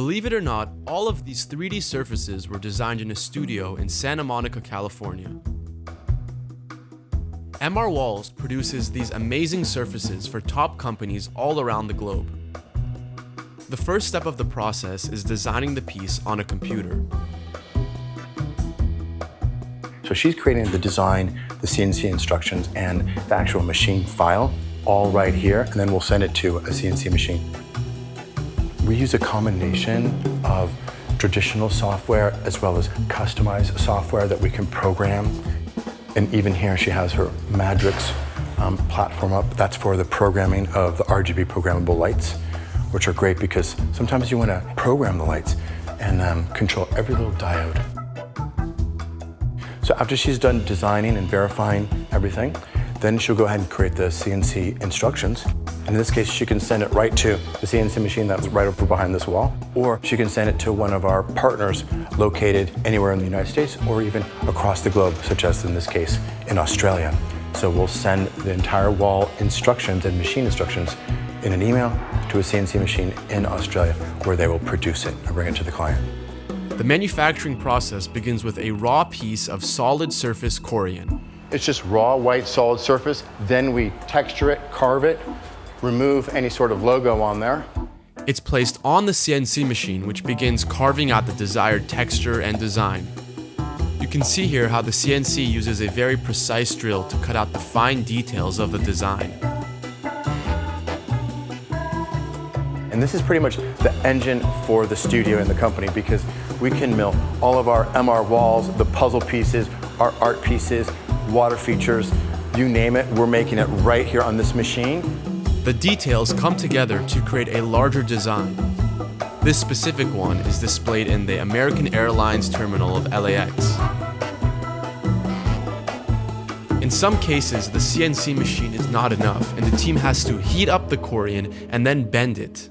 Believe it or not, all of these 3D surfaces were designed in a studio in Santa Monica, California. MR Walls produces these amazing surfaces for top companies all around the globe. The first step of the process is designing the piece on a computer. So she's creating the design, the CNC instructions, and the actual machine file all right here, and then we'll send it to a CNC machine. We use a combination of traditional software as well as customized software that we can program. And even here she has her Madrix platform up. That's for the programming of the RGB programmable lights, which are great because sometimes you want to program the lights and control every little diode. So after she's done designing and verifying everything, then she'll go ahead and create the CNC instructions. In this case, she can send it right to the CNC machine that's right over behind this wall, or she can send it to one of our partners located anywhere in the United States or even across the globe, such as in this case in Australia. So we'll send the entire wall instructions and machine instructions in an email to a CNC machine in Australia where they will produce it and bring it to the client. The manufacturing process begins with a raw piece of solid surface Corian. It's just raw white solid surface. Then we texture it, carve it, remove any sort of logo on there. It's placed on the CNC machine, which begins carving out the desired texture and design. You can see here how the CNC uses a very precise drill to cut out the fine details of the design. And this is pretty much the engine for the studio and the company because we can mill all of our MR walls, the puzzle pieces, our art pieces, water features, you name it, we're making it right here on this machine. The details come together to create a larger design. This specific one is displayed in the American Airlines terminal of LAX. In some cases, the CNC machine is not enough, and the team has to heat up the Corian and then bend it.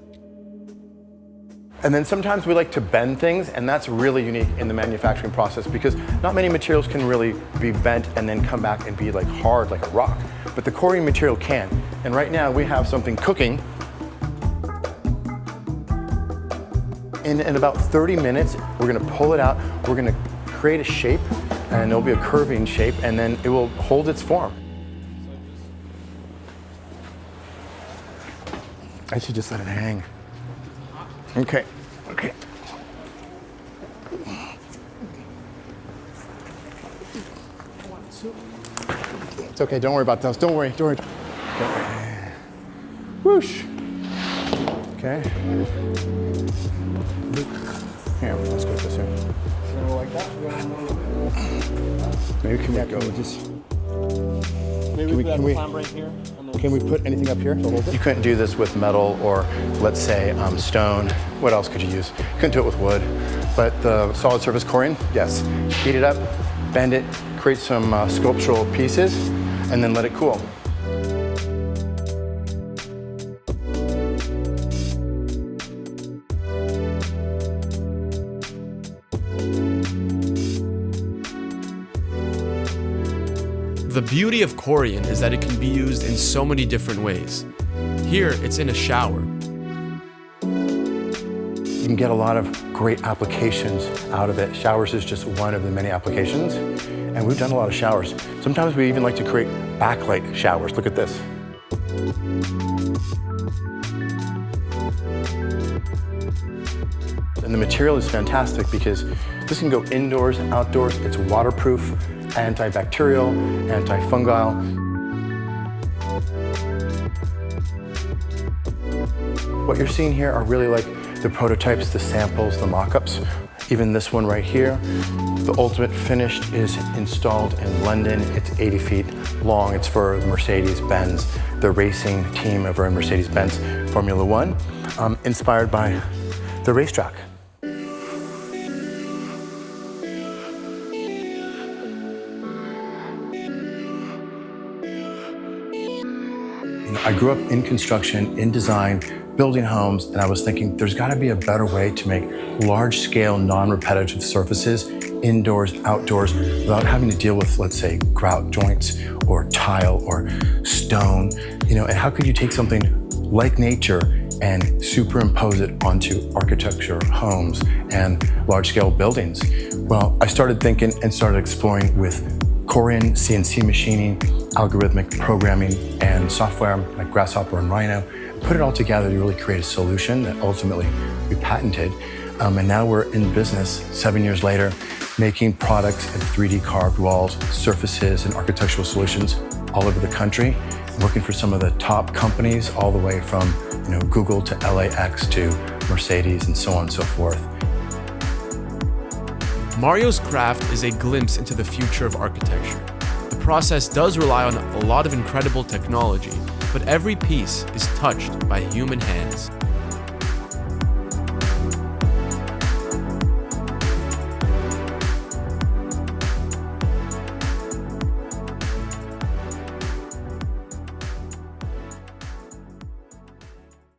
And then sometimes we like to bend things, and that's really unique in the manufacturing process because not many materials can really be bent and then come back and be like hard like a rock. But the Corian material can. And right now we have something cooking. In about 30 minutes, we're gonna pull it out, we're gonna create a shape, and it'll be a curving shape, and then it will hold its form. I should just let it hang. Okay. It's okay, don't worry about those. Don't worry. Whoosh. Okay. Here, let's go with this here. Like that. Maybe can we go just... Maybe we put a clamp right here. Can we put anything up here to hold it? You couldn't do this with metal or, let's say, stone. What else could you use? You couldn't do it with wood. But the solid surface Corian, yes. Heat it up, bend it, create some sculptural pieces, and then let it cool. The beauty of Corian is that it can be used in so many different ways. Here, it's in a shower. You can get a lot of great applications out of it. Showers is just one of the many applications, and we've done a lot of showers. Sometimes we even like to create backlight showers. Look at this. And the material is fantastic because this can go indoors, outdoors. It's waterproof, antibacterial, antifungal. What you're seeing here are really like the prototypes, the samples, the mock-ups. Even this one right here, the ultimate finished is installed in London. It's 80 feet long. It's for Mercedes-Benz, the racing team over in Mercedes-Benz Formula One, inspired by the racetrack. I grew up in construction, in design, building homes, and I was thinking there's got to be a better way to make large-scale, non-repetitive surfaces indoors, outdoors, without having to deal with, let's say, grout joints or tile or stone. And how could you take something like nature and superimpose it onto architecture, homes, and large-scale buildings? Well, I started thinking and started exploring with Corian CNC machining, algorithmic programming, and software like Grasshopper and Rhino. Put it all together to really create a solution that ultimately we patented. And now we're in business 7 years later, making products in 3D carved walls, surfaces, and architectural solutions all over the country, working for some of the top companies all the way from Google to LAX to Mercedes and so on and so forth. Mario's craft is a glimpse into the future of architecture. The process does rely on a lot of incredible technology, but every piece is touched by human hands.